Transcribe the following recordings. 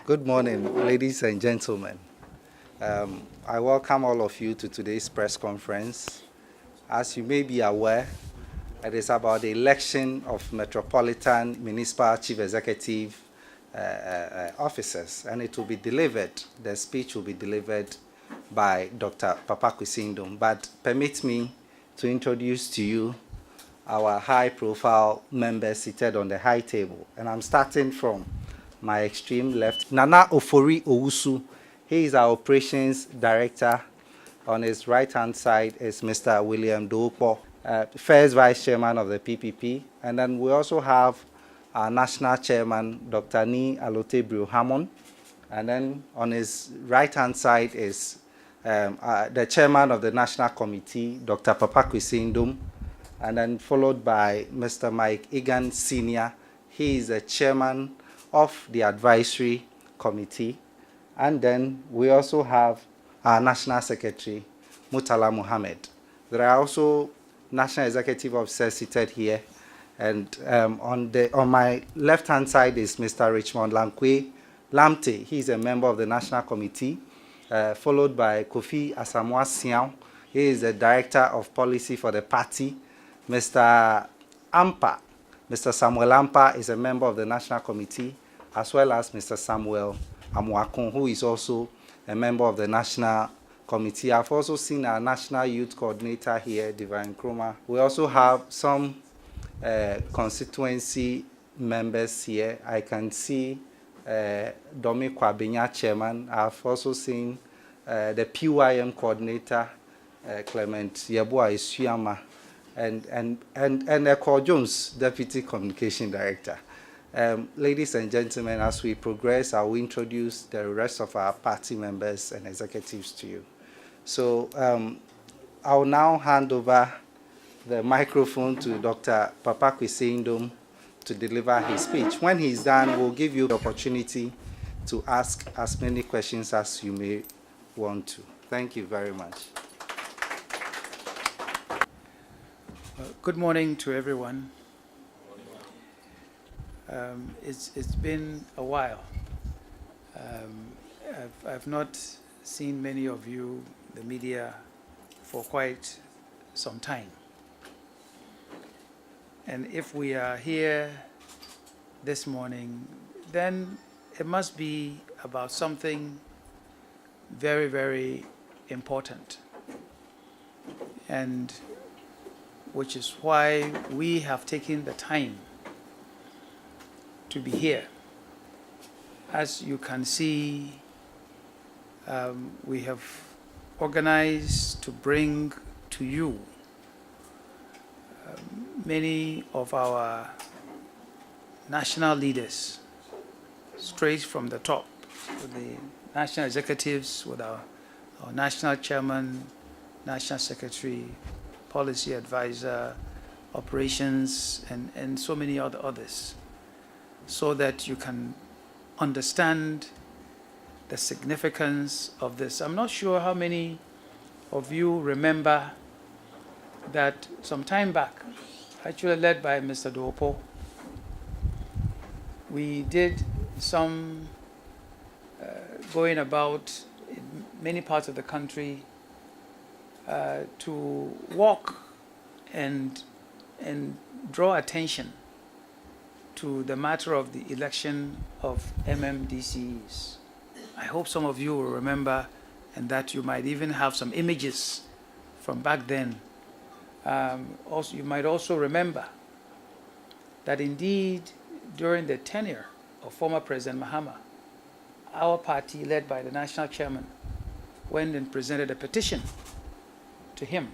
Good morning, ladies and gentlemen. I welcome all of you to today's press conference. As you may be aware, it is about the election of Metropolitan Municipal Chief Executive officers, and it will be delivered, the speech will be delivered by Dr. Kwesi Nduom. But permit me to introduce to you our high-profile members seated on the high table. And I'm starting from my extreme left, Nana Ofori Owusu. He is our operations director. On his right-hand side is Mr. William Dopo, first vice chairman of the PPP. And then we also have our national chairman, Dr. Ni Alotebrio Hammond. And then on his right-hand side is the chairman of the national committee, Dr. Kwesi Nduom. And then followed by Mr. Mike Egan Sr. He is the chairman of the advisory committee. And then we also have our national secretary, Mutala Muhammad. There are also national executive officers seated here. And on my left-hand side is Mr. Richmond Lankwe Lamte. He's a member of the national committee, followed by Kofi Asamoah Siao. He is the director of policy for the party. Mr. Ampa, Mr. Samuel Ampa is a member of the National Committee, as well as Mr. Samuel Amuakun, who is also a member of the National Committee. I've also seen our National Youth Coordinator here, Divine Kroma. We also have some constituency members here. I can see Domi Kwabenya, Chairman. I've also seen the PYM Coordinator, Clement Yabua Isuyama, and Eko Jones, Deputy Communication Director. Ladies and gentlemen, as we progress, I will introduce the rest of our party members and executives to you. So I will now hand over the microphone to Dr. Kwesi Nduom to deliver his speech. When he's done, we'll give you the opportunity to ask as many questions as you may want to. Thank you very much. Good morning to everyone. It's been a while. I've not seen many of you, the media, for quite some time. And if we are here this morning, then it must be about something very, very important. And which is why we have taken the time to be here. As you can see, we have organized to bring to you many of our national leaders, straight from the top, with the national executives, with our national chairman, national secretary, policy advisor, operations, and so many others, so that you can understand the significance of this. I'm not sure how many of you remember that some time back, actually led by Mr. Dopo, we did some going about in many parts of the country to walk and draw attention to the matter of the election of MMDCEs. I hope some of you will remember, and that you might even have some images from back then. Also, you might also remember that indeed during the tenure of former President Mahama, our party, led by the national chairman, went and presented a petition to him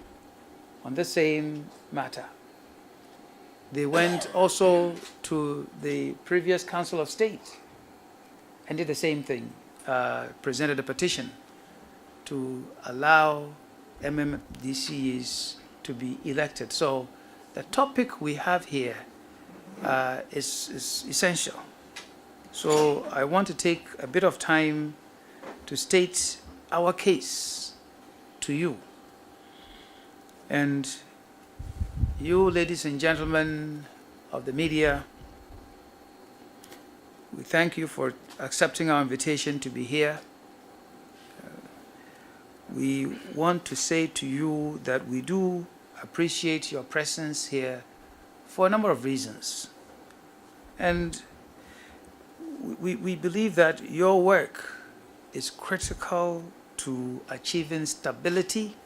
on the same matter. They went also to the previous Council of State and did the same thing, presented a petition to allow MMDCEs to be elected. So the topic we have here is essential. So I want to take a bit of time to state our case to you. And you, ladies and gentlemen of the media, We thank you for accepting our invitation to be here. We want to say to you that we do appreciate your presence here for a number of reasons. And we believe that your work is critical to achieving stability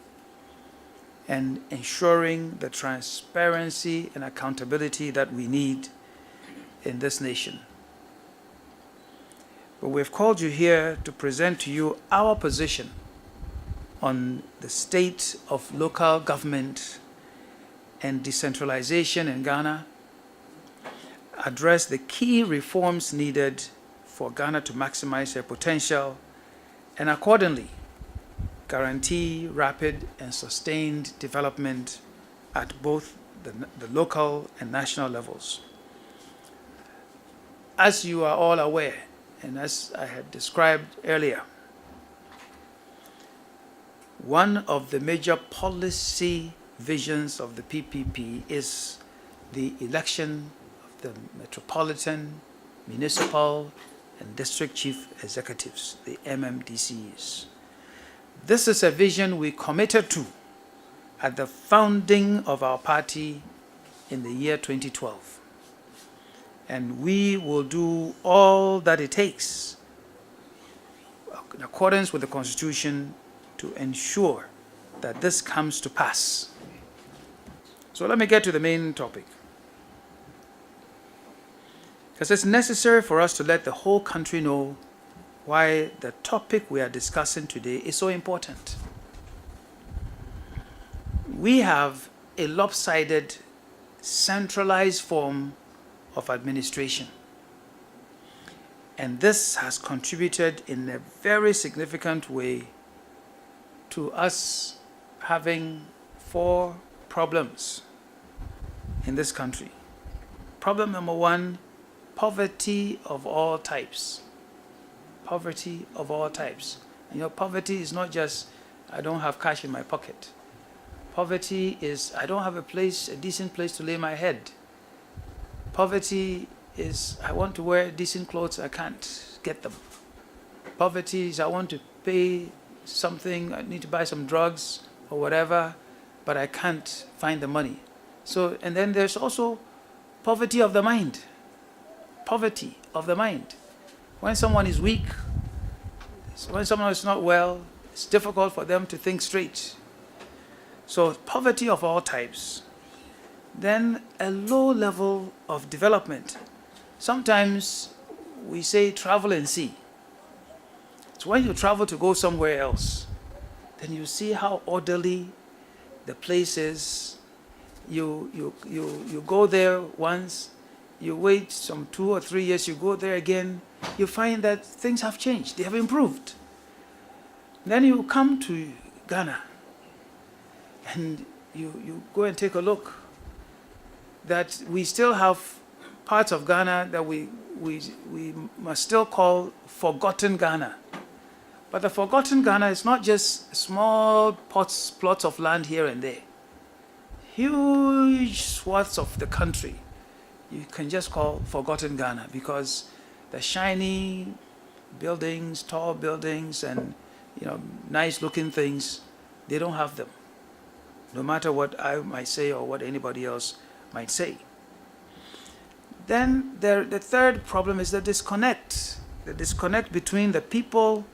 and ensuring the transparency and accountability that we need in this nation. But we've called you here to present to you our position on the state of local government and decentralization in Ghana, address the key reforms needed for Ghana to maximize their potential, and accordingly, guarantee rapid and sustained development at both the local and national levels. As you are all aware, and as I had described earlier, one of the major policy visions of the PPP is the election of the Metropolitan, Municipal, and District Chief Executives, the MMDCEs. This is a vision we committed to at the founding of our party in the year 2012. And we will do all that it takes in accordance with the Constitution to ensure that this comes to pass. So let me get to the main topic. Because it's necessary for us to let the whole country know why the topic we are discussing today is so important. We have a lopsided, centralized form of administration. And this has contributed in a very significant way to us having 4 problems in this country. Problem number 1, poverty of all types. Poverty of all types. And poverty is not just, I don't have cash in my pocket. Poverty is, I don't have a decent place to lay my head. Poverty is, I want to wear decent clothes, I can't get them. Poverty is, I want to pay something, I need to buy some drugs or whatever, but I can't find the money. So, and then there's also poverty of the mind. Poverty of the mind. When someone is weak, when someone is not well, it's difficult for them to think straight. So poverty of all types. Then a low level of development. Sometimes we say travel and see. So when you travel to go somewhere else, then you see how orderly the place is. You go there once, you wait some 2 or 3 years, you go there again, you find that things have changed, they have improved. Then you come to Ghana and you go and take a look that we still have parts of Ghana that we must still call forgotten Ghana. But the forgotten Ghana is not just small plots of land here and there. Huge swaths of the country you can just call forgotten Ghana, because the shiny buildings, tall buildings, and nice looking things, they don't have them, no matter what I might say or what anybody else might say. Then the third problem is the disconnect between the people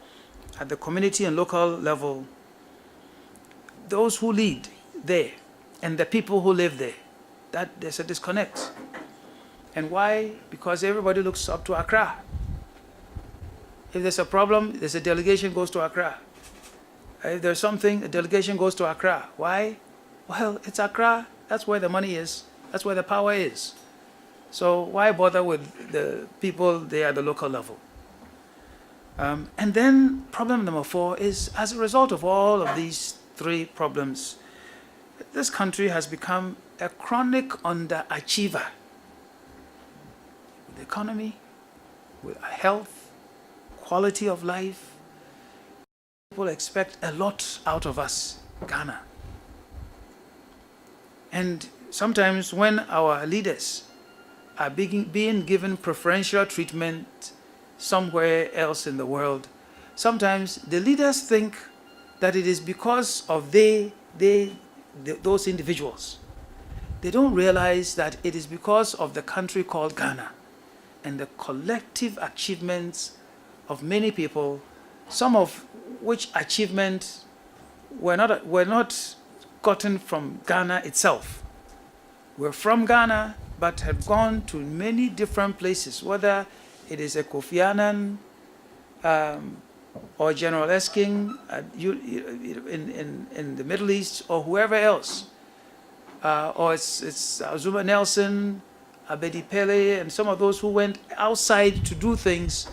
at the community and local level, those who lead there, and the people who live there. That there's a disconnect. And why? Because everybody looks up to Accra. If there's a problem, there's a delegation goes to Accra. If there's something, a delegation goes to Accra. Why? Well, it's Accra. That's where the money is. That's where the power is. So why bother with the people there at the local level? And then problem number 4 is, as a result of all of these 3 problems, this country has become a chronic underachiever. With the economy, with health, quality of life. People expect a lot out of us, Ghana. And sometimes when our leaders are being given preferential treatment somewhere else in the world, sometimes the leaders think that it is because of those individuals. They don't realize that it is because of the country called Ghana and the collective achievements of many people, some of which achievements were not gotten from Ghana itself. We're from Ghana, but have gone to many different places, whether it is a Kofi Annan or General Esking in the Middle East, or whoever else, or it's Zuma Nelson, Abedi Pele, and some of those who went outside to do things,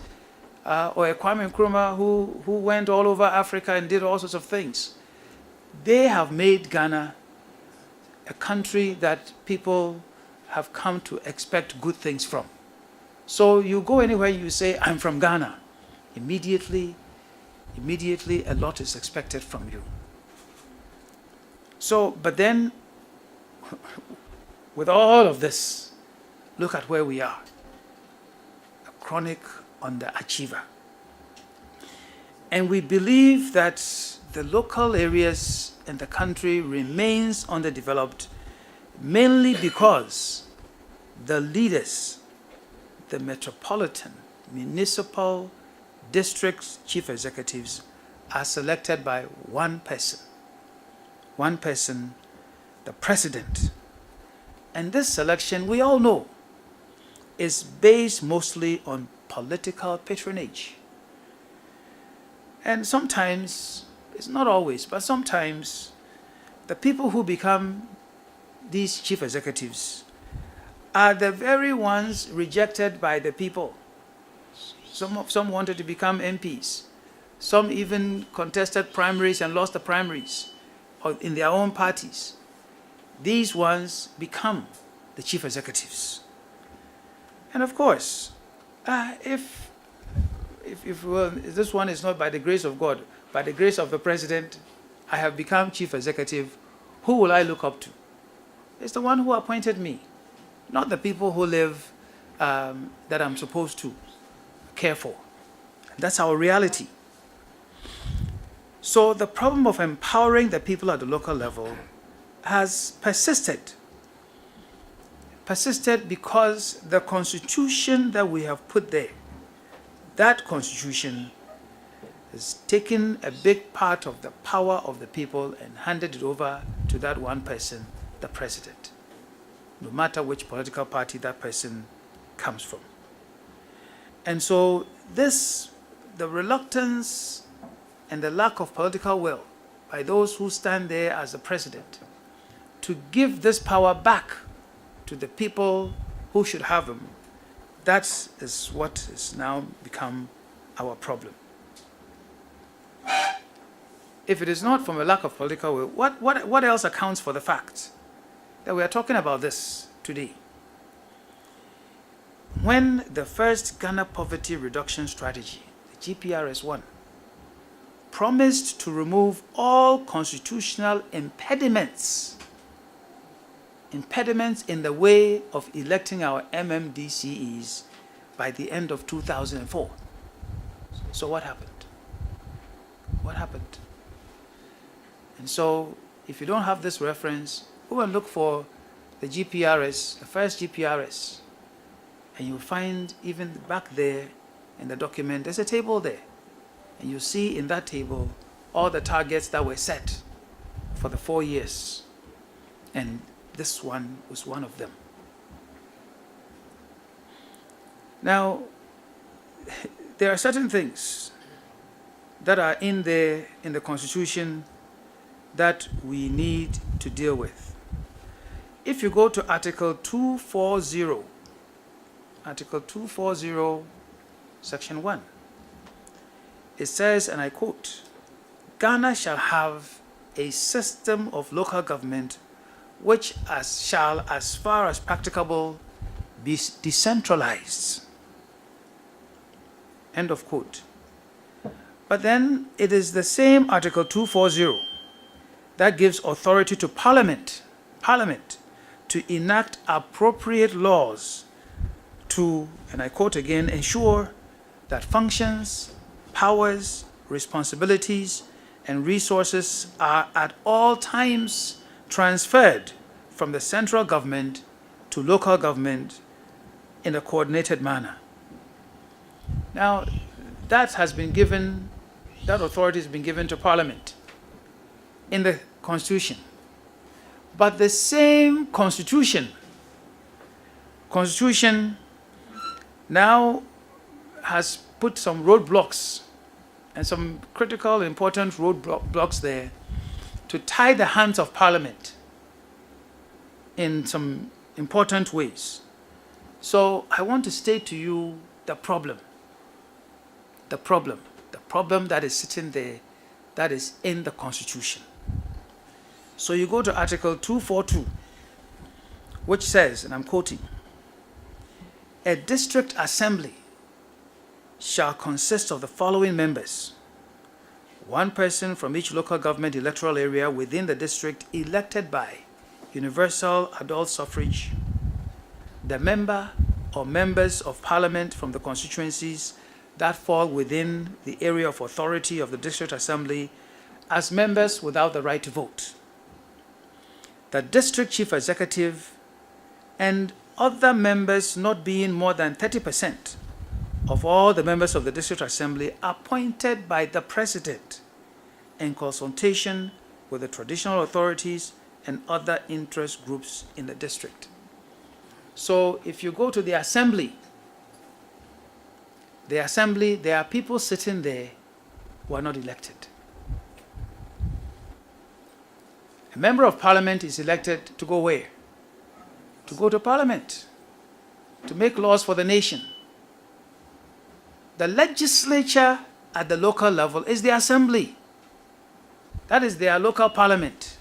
or a Kwame Nkrumah who went all over Africa and did all sorts of things. They have made Ghana a country that people have come to expect good things from. So you go anywhere, you say, I'm from Ghana. Immediately a lot is expected from you. So, but then, with all of this, look at where we are. A chronic underachiever. And we believe that the local areas in the country remains underdeveloped mainly because the leaders, the metropolitan, municipal, district chief executives are selected by one person, the president. And this selection, we all know, is based mostly on political patronage. And sometimes, it's not always, but sometimes, the people who become these chief executives are the very ones rejected by the people. Some wanted to become MPs. Some even contested primaries and lost the primaries in their own parties. These ones become the chief executives. And of course, if this one is not by the grace of God, by the grace of the president, I have become chief executive, who will I look up to? It's the one who appointed me, not the people who live that I'm supposed to care for. That's our reality. So the problem of empowering the people at the local level has persisted because the constitution that we have put there, that constitution has taken a big part of the power of the people and handed it over to that one person, the president, no matter which political party that person comes from. And so the reluctance and the lack of political will by those who stand there as the president to give this power back to the people who should have them, that is what has now become our problem. If it is not from a lack of political will, what else accounts for the fact that we are talking about this today? When the first Ghana Poverty Reduction Strategy, the GPRS1, promised to remove all constitutional impediments in the way of electing our MMDCEs by the end of 2004. So what happened? What happened? And so, if you don't have this reference, go and look for the GPRS, the first GPRS, and you'll find even back there in the document, there's a table there. And you see in that table all the targets that were set for the 4 years. And this one was one of them. Now, there are certain things that are in the Constitution that we need to deal with. If you go to Article 240, Article 240, Section 1, it says, and I quote, Ghana shall have a system of local government which shall, as far as practicable, be decentralized. End of quote. But then it is the same Article 240 that gives authority to Parliament to enact appropriate laws to, and I quote again, ensure that functions, powers, responsibilities, and resources are at all times transferred from the central government to local government in a coordinated manner. Now, that authority has been given to Parliament in the Constitution. But the same Constitution now has put some roadblocks and some critical, important roadblocks there to tie the hands of Parliament in some important ways. So I want to state to you the problem that is sitting there, that is in the Constitution. So you go to Article 242, which says, and I'm quoting, "A district assembly shall consist of the following members: one person from each local government electoral area within the district elected by universal adult suffrage, the member or members of Parliament from the constituencies that fall within the area of authority of the district assembly as members without the right to vote, the district chief executive, and other members not being more than 30% of all the members of the district assembly appointed by the president in consultation with the traditional authorities and other interest groups in the district." So if you go to the assembly, there are people sitting there who are not elected. A member of Parliament is elected to go where? To go to Parliament, to make laws for the nation. The legislature at the local level is the assembly. That is their local parliament.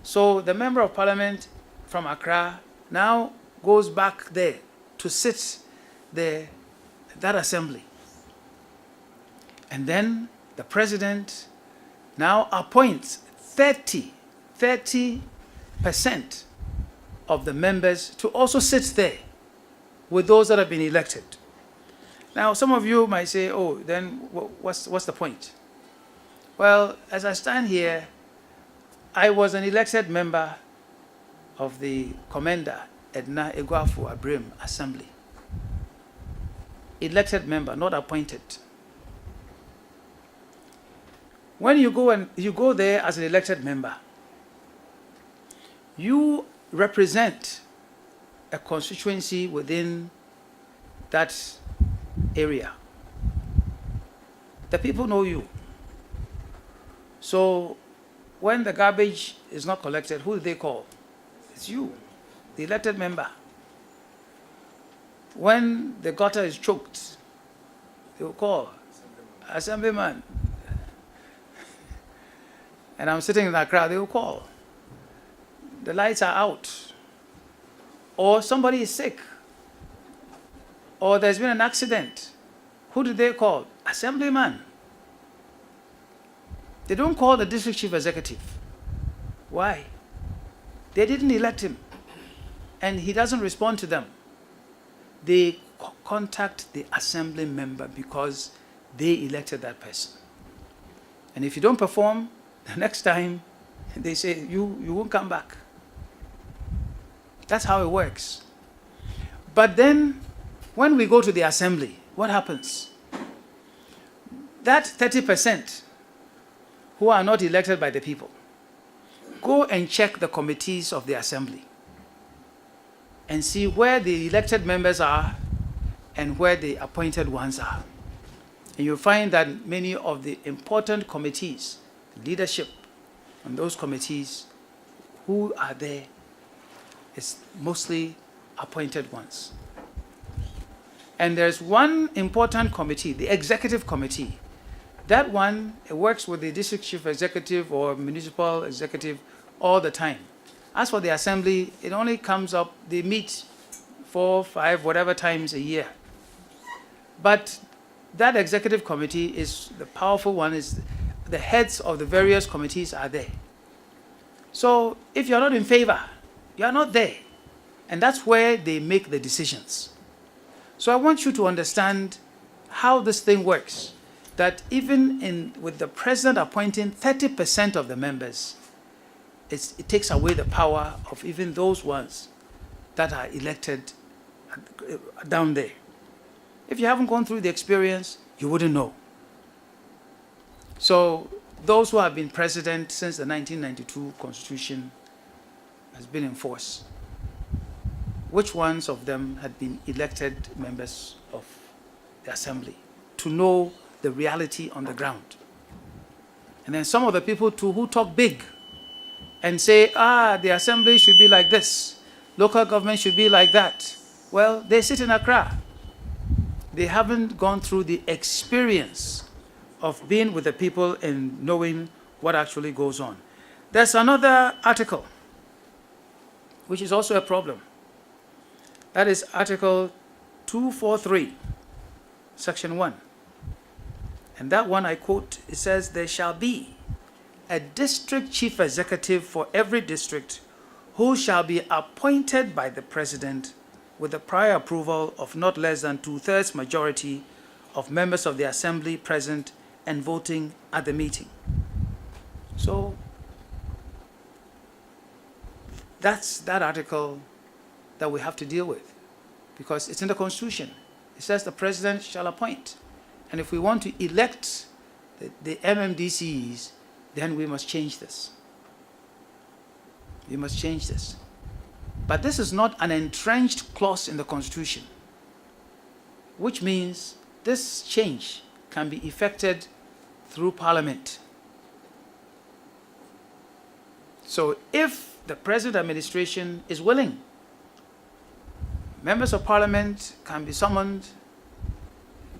So the member of Parliament from Accra now goes back there to sit there, that assembly. And then the president now appoints 30% of the members to also sit there with those that have been elected. Now, some of you might say, oh, then what's the point? Well, as I stand here, I was an elected member of the Commander Edna Eguafu Abrim Assembly. Elected member, not appointed. When you go there as an elected member, you represent a constituency within that area. The people know you. So when the garbage is not collected, who do they call? It's you, the elected member. When the gutter is choked, they will call Assemblyman. And I'm sitting in that crowd, they will call. The lights are out. Or somebody is sick. Or there's been an accident. Who do they call? Assemblyman. They don't call the district chief executive. Why? They didn't elect him. And he doesn't respond to them. They contact the assembly member because they elected that person. And if you don't perform, the next time they say, you won't come back. That's how it works. But then, when we go to the assembly, what happens? That 30% who are not elected by the people, go and check the committees of the assembly and see where the elected members are and where the appointed ones are. And you'll find that many of the important committees, leadership on those committees, who are there is mostly appointed ones. And there's one important committee, the executive committee. That one, it works with the district chief executive or municipal executive all the time. As for the assembly, it only comes up, they meet 4, 5, whatever times a year. But that executive committee is the powerful one, is the heads of the various committees are there. So if you're not in favor, you're not there. And that's where they make the decisions. So I want you to understand how this thing works, that even with the president appointing 30% of the members, it takes away the power of even those ones that are elected down there. If you haven't gone through the experience, you wouldn't know. So those who have been president since the 1992 Constitution has been in force, which ones of them had been elected members of the Assembly, to know the reality on the ground. And then some of the people too who talk big and say, the Assembly should be like this, local government should be like that. Well, they sit in Accra. They haven't gone through the experience of being with the people and knowing what actually goes on. There's another article, which is also a problem. That is Article 243, Section 1. And that one, I quote, it says, there shall be a district chief executive for every district who shall be appointed by the president with the prior approval of not less than 2/3 majority of members of the Assembly present and voting at the meeting. So that's that article that we have to deal with, because it's in the Constitution. It says the president shall appoint. And if we want to elect the MMDCEs, then we must change this. We must change this. But this is not an entrenched clause in the Constitution, which means this change can be effected through Parliament. So if the present administration is willing, members of Parliament can be summoned.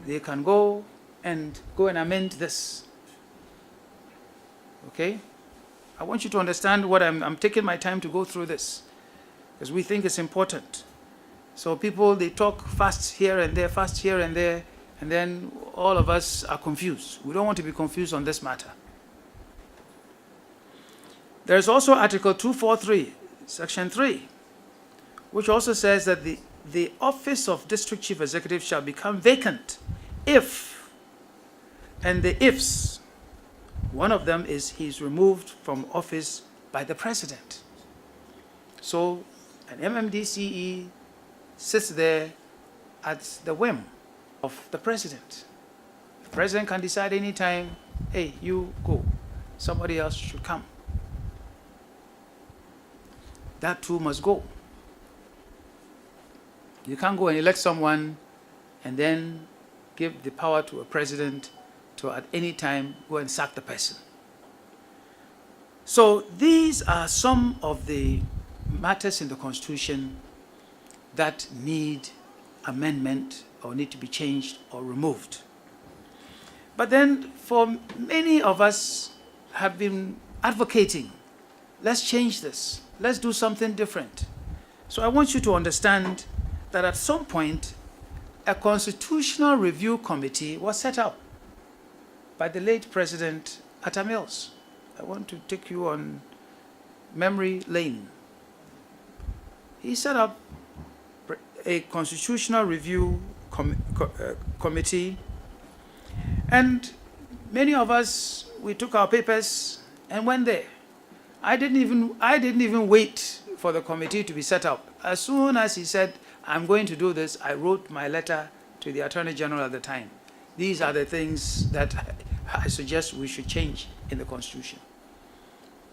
They can go and amend this. Okay? I want you to understand what I'm taking my time to go through this, because we think it's important. So people, they talk fast here and there, and then all of us are confused. We don't want to be confused on this matter. There's also Article 243, Section 3, which also says that the office of District Chief Executive shall become vacant if, and the ifs, one of them is he's removed from office by the president. So an MMDCE sits there at the whim of the president. The president can decide anytime, hey, you go, somebody else should come. That too must go. You can't go and elect someone and then give the power to a president to at any time go and sack the person. So these are some of the matters in the Constitution that need amendment or need to be changed or removed. But then for many of us have been advocating, let's change this, let's do something different. So I want you to understand that at some point, a constitutional review committee was set up by the late President Atta Mills. I want to take you on memory lane. He set up a constitutional review committee, and many of us, we took our papers and went there. I didn't even wait for the committee to be set up. As soon as he said, I'm going to do this, I wrote my letter to the Attorney General at the time. These are the things that I suggest we should change in the Constitution.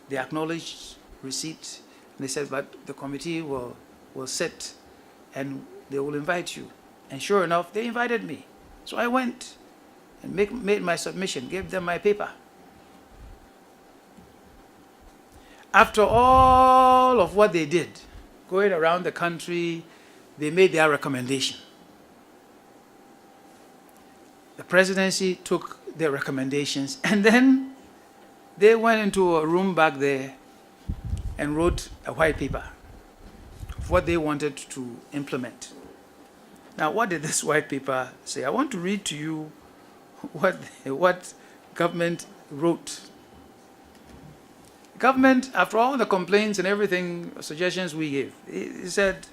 They acknowledged receipt, and they said, but the committee will sit and they will invite you. And sure enough, they invited me. So I went and made my submission, gave them my paper. After all of what they did, going around the country, they made their recommendation. The presidency took their recommendations, and then they went into a room back there and wrote a white paper of what they wanted to implement. Now, what did this white paper say? I want to read to you what government wrote. Government, after all the complaints and everything, suggestions we gave, it said,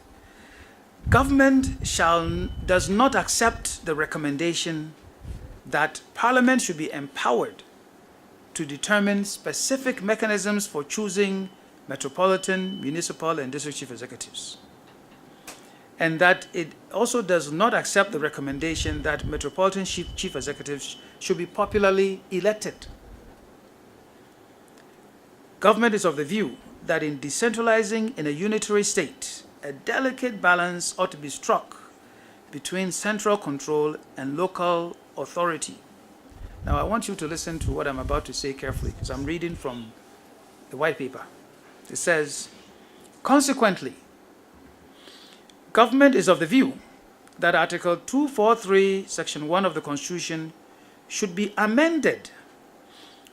government does not accept the recommendation that Parliament should be empowered to determine specific mechanisms for choosing metropolitan, municipal, and district chief executives. And that it also does not accept the recommendation that metropolitan chief executives should be popularly elected. Government is of the view that in decentralizing in a unitary state, a delicate balance ought to be struck between central control and local authority. Now, I want you to listen to what I'm about to say carefully, because I'm reading from the white paper. It says, consequently, government is of the view that Article 243, Section 1 of the Constitution should be amended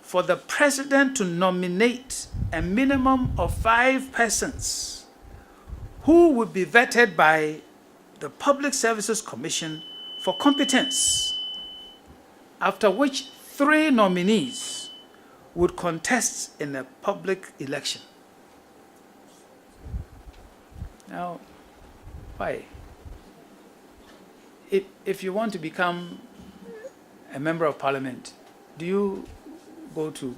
for the President to nominate a minimum of 5 persons who would be vetted by the Public Services Commission for competence, after which 3 nominees would contest in a public election. Now, why? If you want to become a member of Parliament, do you go to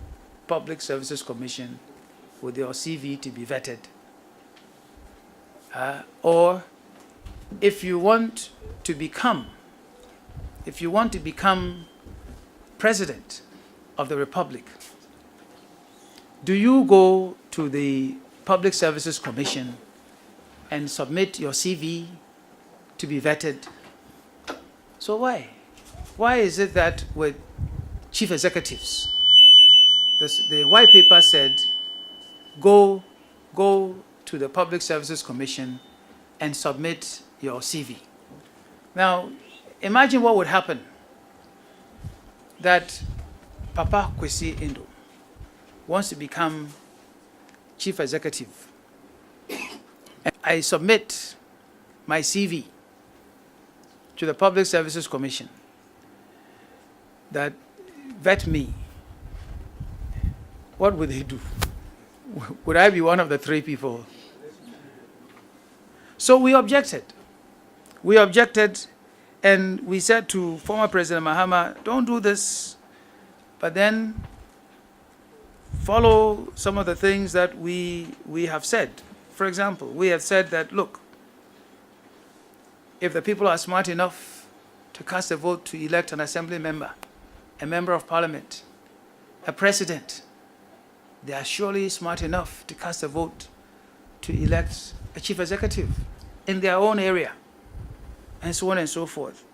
Public Services Commission with your CV to be vetted? Or if you want to become President of the Republic, do you go to the Public Services Commission and submit your CV to be vetted? So why? Why is it that with chief executives, the white paper said, go to the Public Services Commission and submit your CV? Now, imagine what would happen that Papa Kwesi Nduom wants to become chief executive. I submit my CV to the Public Services Commission that vet me. What would they do? Would I be one of the 3 people? So we objected. We objected, and we said to former President Mahama, don't do this, but then follow some of the things that we have said. For example, we have said that, look, if the people are smart enough to cast a vote to elect an assembly member, a member of parliament, a president, they are surely smart enough to cast a vote to elect a chief executive in their own area, and so on and so forth.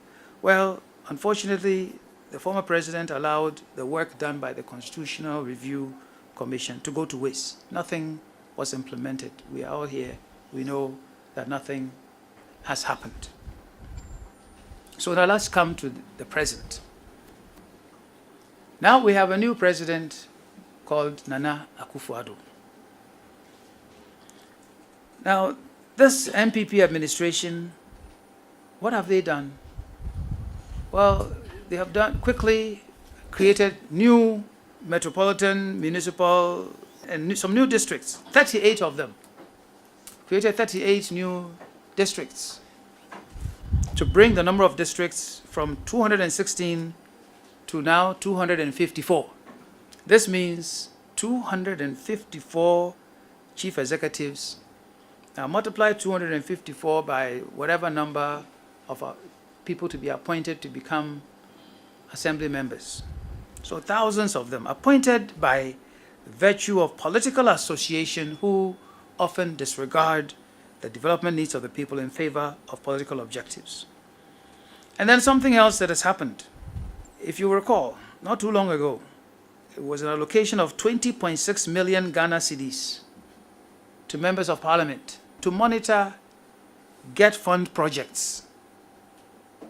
Well, unfortunately, the former president allowed the work done by the Constitutional Review Commission to go to waste. Nothing was implemented. We are all here. We know that nothing has happened. So now let's come to the present. Now we have a new president called Nana Akufo-Addo. Now, this MPP administration, what have they done? Well, they have quickly created new metropolitan, municipal, and some new districts, 38 of them. Created 38 new districts to bring the number of districts from 216 to now 254. This means 254 chief executives. Now multiply 254 by whatever number of people to be appointed to become assembly members. So thousands of them appointed by virtue of political association who often disregard the development needs of the people in favor of political objectives. And then something else that has happened. If you recall, not too long ago, it was an allocation of 20.6 million Ghana cedis to members of parliament to monitor get fund projects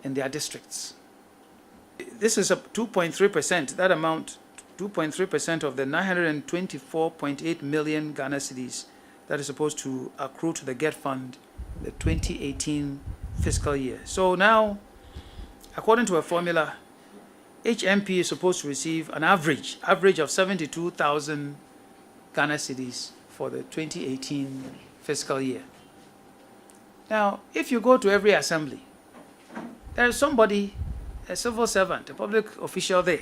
in their districts. This is 2.3%, that amount, 2.3% of the 924.8 million Ghana cedis that is supposed to accrue to the get fund the 2018 fiscal year. So now, according to a formula, each MP is supposed to receive an average of 72,000 Ghana cedis for the 2018 fiscal year. Now, if you go to every assembly, there is somebody a civil servant, a public official there,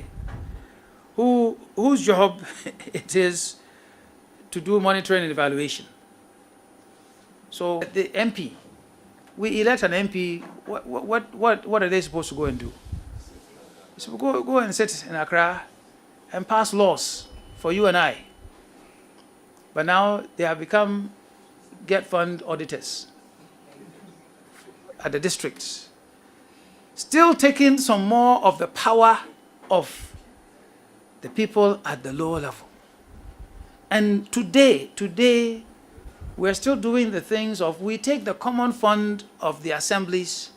whose job it is to do monitoring and evaluation. So the MP, we elect an MP, what are they supposed to go and do? So go and sit in Accra and pass laws for you and I. But now they have become get fund auditors at the districts, still taking some more of the power of the people at the lower level. And today, we're still doing the things of, we take the common fund of the assemblies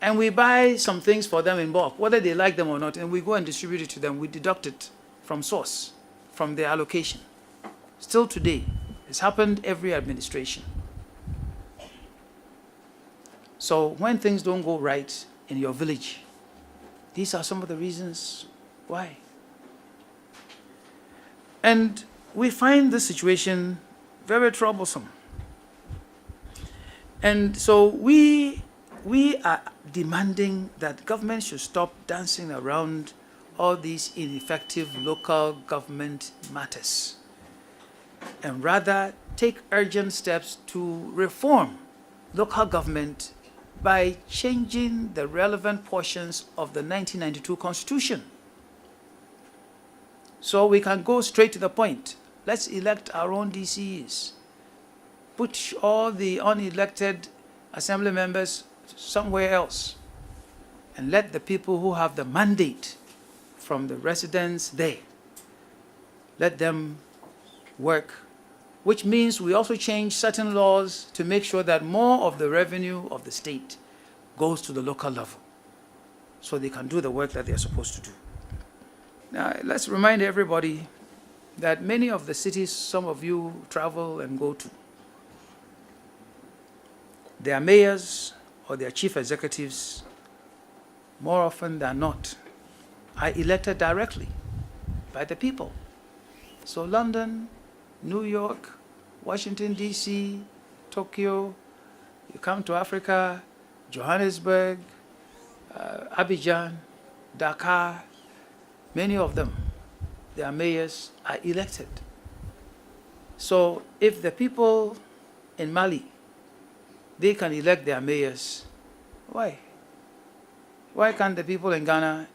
and we buy some things for them in bulk, whether they like them or not, and we go and distribute it to them. We deduct it from source, from their allocation. Still today, it's happened every administration. So when things don't go right in your village, these are some of the reasons why. And we find this situation very troublesome. And so we are demanding that government should stop dancing around all these ineffective local government matters and rather take urgent steps to reform local government by changing the relevant portions of the 1992 Constitution. So we can go straight to the point. Let's elect our own DCEs. Put all the unelected assembly members somewhere else and let the people who have the mandate from the residents there, let them work, which means we also change certain laws to make sure that more of the revenue of the state goes to the local level so they can do the work that they're supposed to do. Now, let's remind everybody that many of the cities some of you travel and go to, their mayors or their chief executives, more often than not, are elected directly by the people. So London, New York, Washington, D.C., Tokyo, you come to Africa, Johannesburg, Abidjan, Dakar, many of them, their mayors are elected. So if the people in Mali, they can elect their mayors, why? Why can't the people in Ghana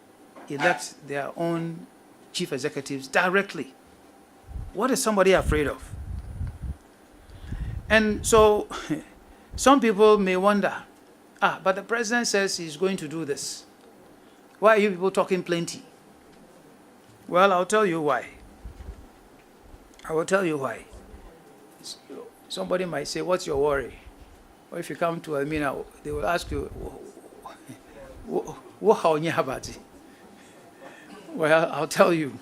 elect their own chief executives directly? What is somebody afraid of? And so some people may wonder, but the president says he's going to do this. Why are you people talking plenty? Well, I'll tell you why. I will tell you why. Somebody might say, what's your worry? Or if you come to Almina, they will ask you, what about it? Well, I'll tell you.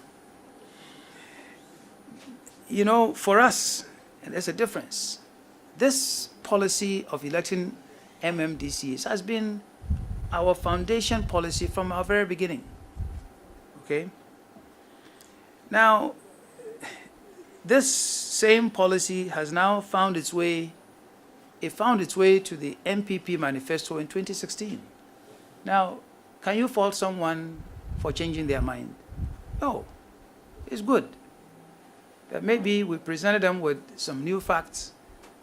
You know, for us, and there's a difference, this policy of electing MMDCEs has been our foundation policy from our very beginning. Okay? Now, this same policy has now found its way, to the MPP manifesto in 2016. Now, can you fault someone for changing their mind? No, it's good. That maybe we presented them with some new facts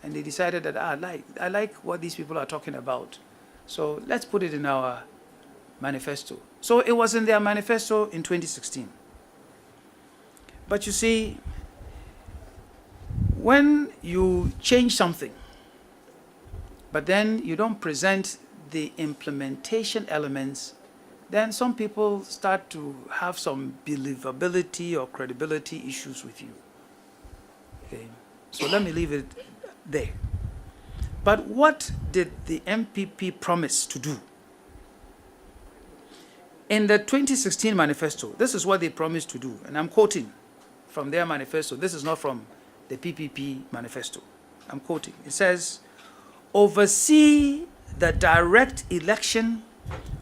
and they decided that, I like what these people are talking about. So let's put it in our manifesto. So it was in their manifesto in 2016. But you see, when you change something, but then you don't present the implementation elements, then some people start to have some believability or credibility issues with you. Okay? So let me leave it there. But what did the MPP promise to do? In the 2016 manifesto, this is what they promised to do, and I'm quoting from their manifesto. This is not from the PPP manifesto. I'm quoting. It says, oversee the direct election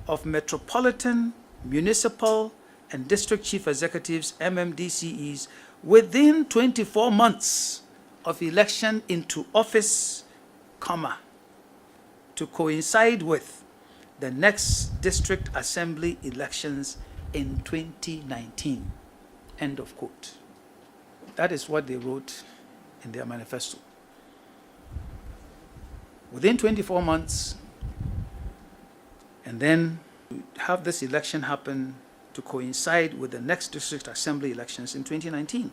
of metropolitan, municipal, and district chief executives, MMDCEs, within 24 months of election into office, to coincide with the next district assembly elections in 2019. End of quote. That is what they wrote in their manifesto. Within 24 months, and then have this election happen to coincide with the next district assembly elections in 2019.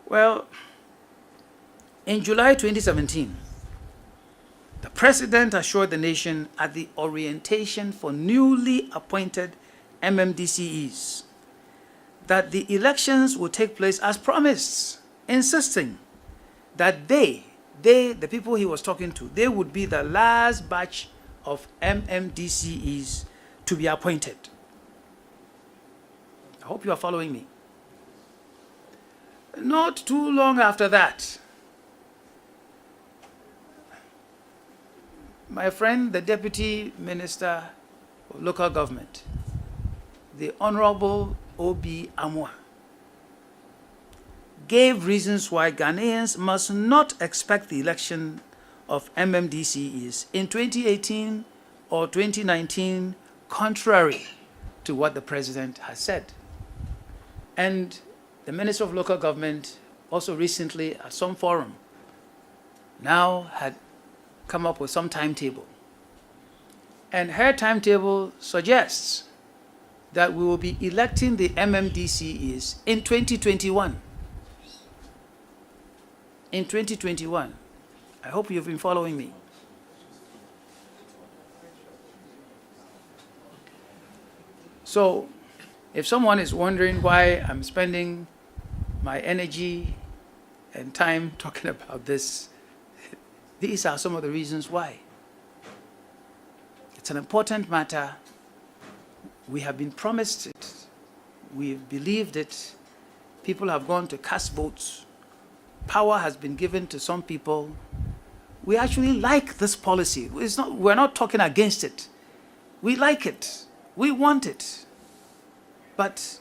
Well, in July 2017, the president assured the nation at the orientation for newly appointed MMDCEs that the elections would take place as promised, insisting that the people he was talking to, they would be the last batch of MMDCEs to be appointed. I hope you are following me. Not too long after that, my friend, the Deputy Minister of Local Government, the Honorable O.B. Amwa, gave reasons why Ghanaians must not expect the election of MMDCEs in 2018 or 2019, contrary to what the President has said. And the Minister of Local Government also recently at some forum now had come up with some timetable. And her timetable suggests that we will be electing the MMDCEs in 2021. In 2021. I hope you've been following me. So, if someone is wondering why I'm spending my energy and time talking about this, these are some of the reasons why. It's an important matter. We have been promised it. We've believed it. People have gone to cast votes. Power has been given to some people. We actually like this policy. We're not talking against it. We like it. We want it. But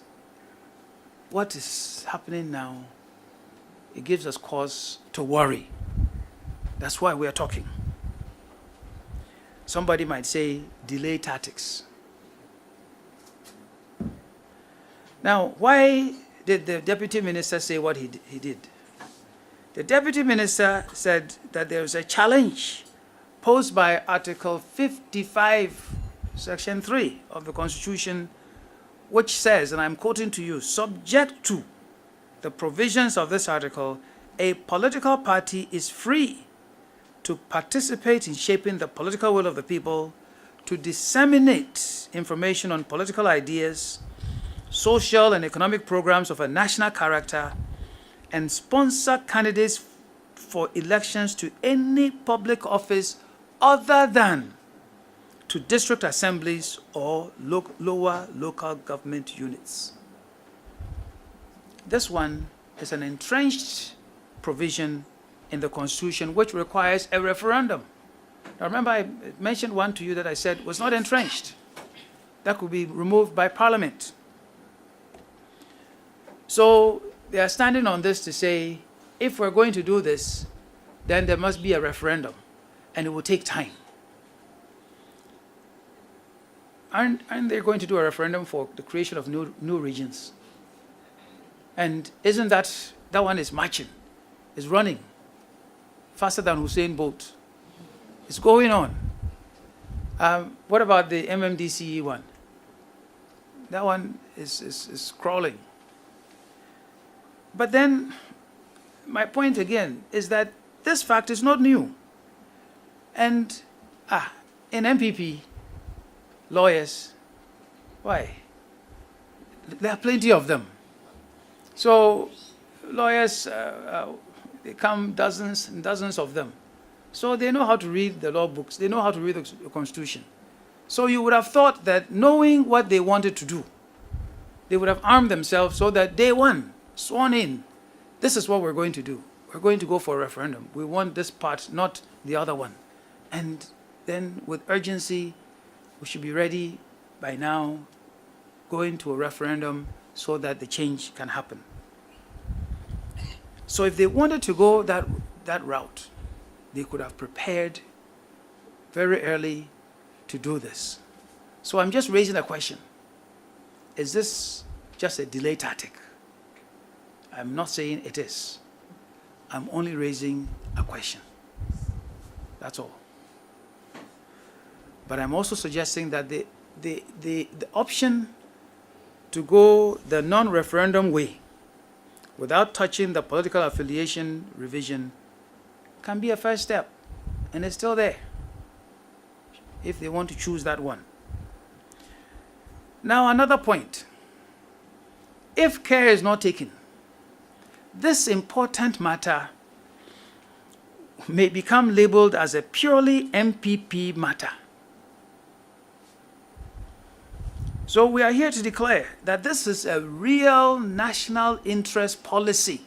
what is happening now, it gives us cause to worry. That's why we are talking. Somebody might say delay tactics. Now, why did the Deputy Minister say what he did? The Deputy Minister said that there is a challenge posed by Article 55, Section 3 of the Constitution, which says, and I'm quoting to you, subject to the provisions of this article, a political party is free to participate in shaping the political will of the people, to disseminate information on political ideas, social and economic programs of a national character, and sponsor candidates for elections to any public office other than to district assemblies or lower local government units. This one is an entrenched provision in the Constitution which requires a referendum. Now remember, I mentioned one to you that I said was not entrenched. That could be removed by Parliament. So they are standing on this to say, if we're going to do this, then there must be a referendum, and it will take time. Aren't they going to do a referendum for the creation of new regions? And isn't that one is marching, is running faster than Usain Bolt? It's going on. What about the MMDCE one? That one is crawling. But then, my point again is that this fact is not new. And in MPP, lawyers, why? There are plenty of them. So lawyers, they come dozens and dozens of them. So they know how to read the law books. They know how to read the Constitution. So you would have thought that knowing what they wanted to do, they would have armed themselves so that day one, sworn in, this is what we're going to do. We're going to go for a referendum. We want this part, not the other one. And then with urgency, we should be ready by now, going to a referendum so that the change can happen. So if they wanted to go that route, they could have prepared very early to do this. So I'm just raising a question. Is this just a delay tactic? I'm not saying it is. I'm only raising a question. That's all. But I'm also suggesting that the option to go the non-referendum way without touching the political affiliation revision can be a first step, and it's still there if they want to choose that one. Now, another point. If care is not taken, this important matter may become labeled as a purely MPP matter. So we are here to declare that this is a real national interest policy.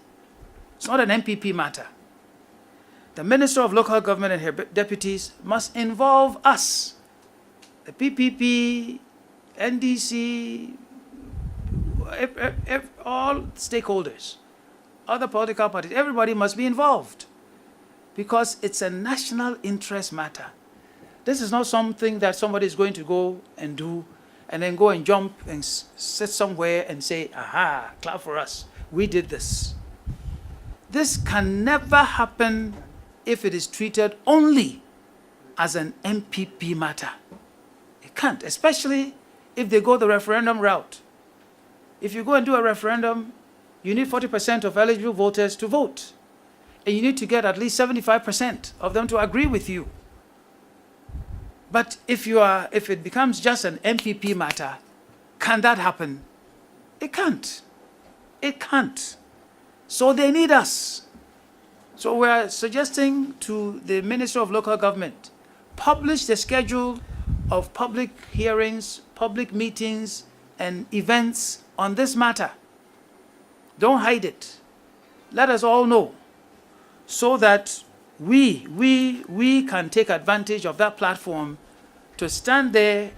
It's not an MPP matter. The Minister of Local Government and her deputies must involve us, the PPP, NDC, all stakeholders, other political parties, everybody must be involved because it's a national interest matter. This is not something that somebody is going to go and do and then go and jump and sit somewhere and say, aha, clap for us, we did this. This can never happen if it is treated only as an MPP matter. It can't, especially if they go the referendum route. If you go and do a referendum, you need 40% of eligible voters to vote. And you need to get at least 75% of them to agree with you. But if it becomes just an MPP matter, can that happen? It can't. It can't. So they need us. So we're suggesting to the Minister of Local Government, publish the schedule of public hearings, public meetings, and events on this matter. Don't hide it. Let us all know so that we can take advantage of that platform to stand there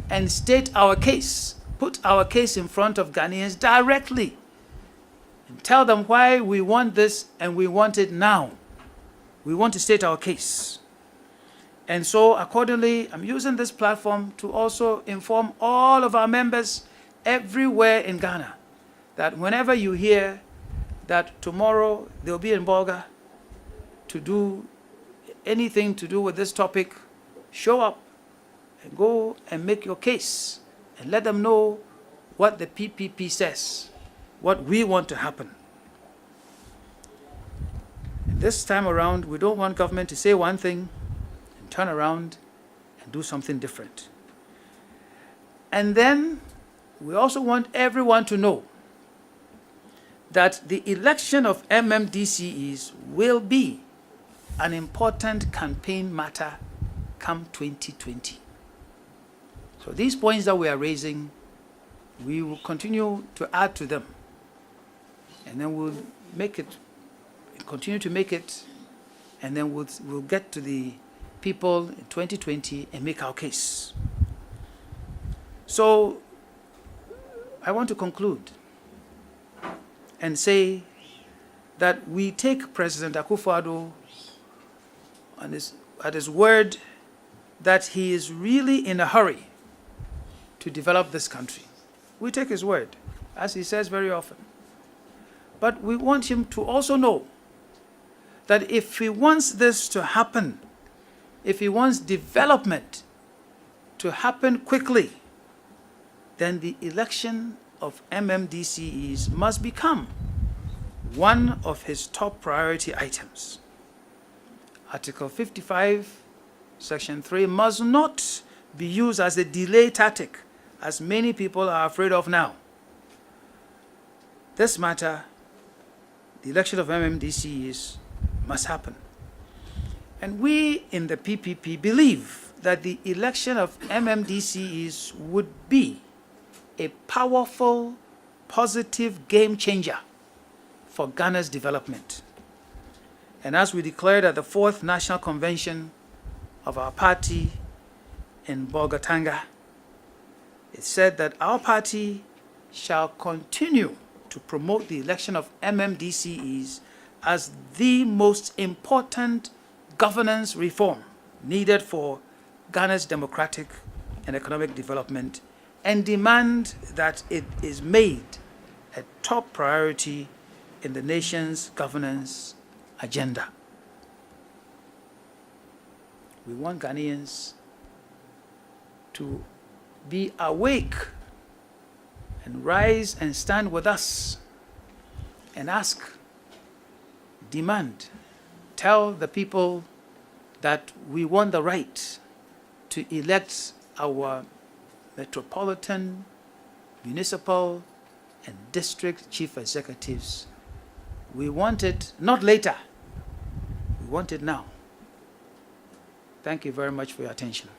and state our case, put our case in front of Ghanaians directly and tell them why we want this and we want it now. We want to state our case. And so accordingly, I'm using this platform to also inform all of our members everywhere in Ghana that whenever you hear that tomorrow they'll be in Bolga to do anything to do with this topic, show up and go and make your case and let them know what the PPP says, what we want to happen. And this time around, we don't want government to say one thing and turn around and do something different. And then we also want everyone to know that the election of MMDCEs will be an important campaign matter come 2020. So these points that we are raising, we will continue to add to them. And then we'll make it, continue to make it, and then we'll get to the people in 2020 and make our case. So I want to conclude and say that we take President Akufo-Addo at his word that he is really in a hurry to develop this country. We take his word, as he says very often. But we want him to also know that if he wants this to happen, if he wants development to happen quickly, then the election of MMDCEs must become one of his top priority items. Article 55, Section 3 must not be used as a delay tactic, as many people are afraid of now. This matter, the election of MMDCEs, must happen. And we in the PPP believe that the election of MMDCEs would be a powerful, positive game changer for Ghana's development. And as we declared at the 4th National Convention of our party in Bolgatanga, it said that our party shall continue to promote the election of MMDCEs as the most important governance reform needed for Ghana's democratic and economic development and demand that it is made a top priority in the nation's governance agenda. We want Ghanaians to be awake and rise and stand with us and ask, demand, tell the people that we want the right to elect our metropolitan, municipal, and district chief executives. We want it not later. We want it now. Thank you very much for your attention.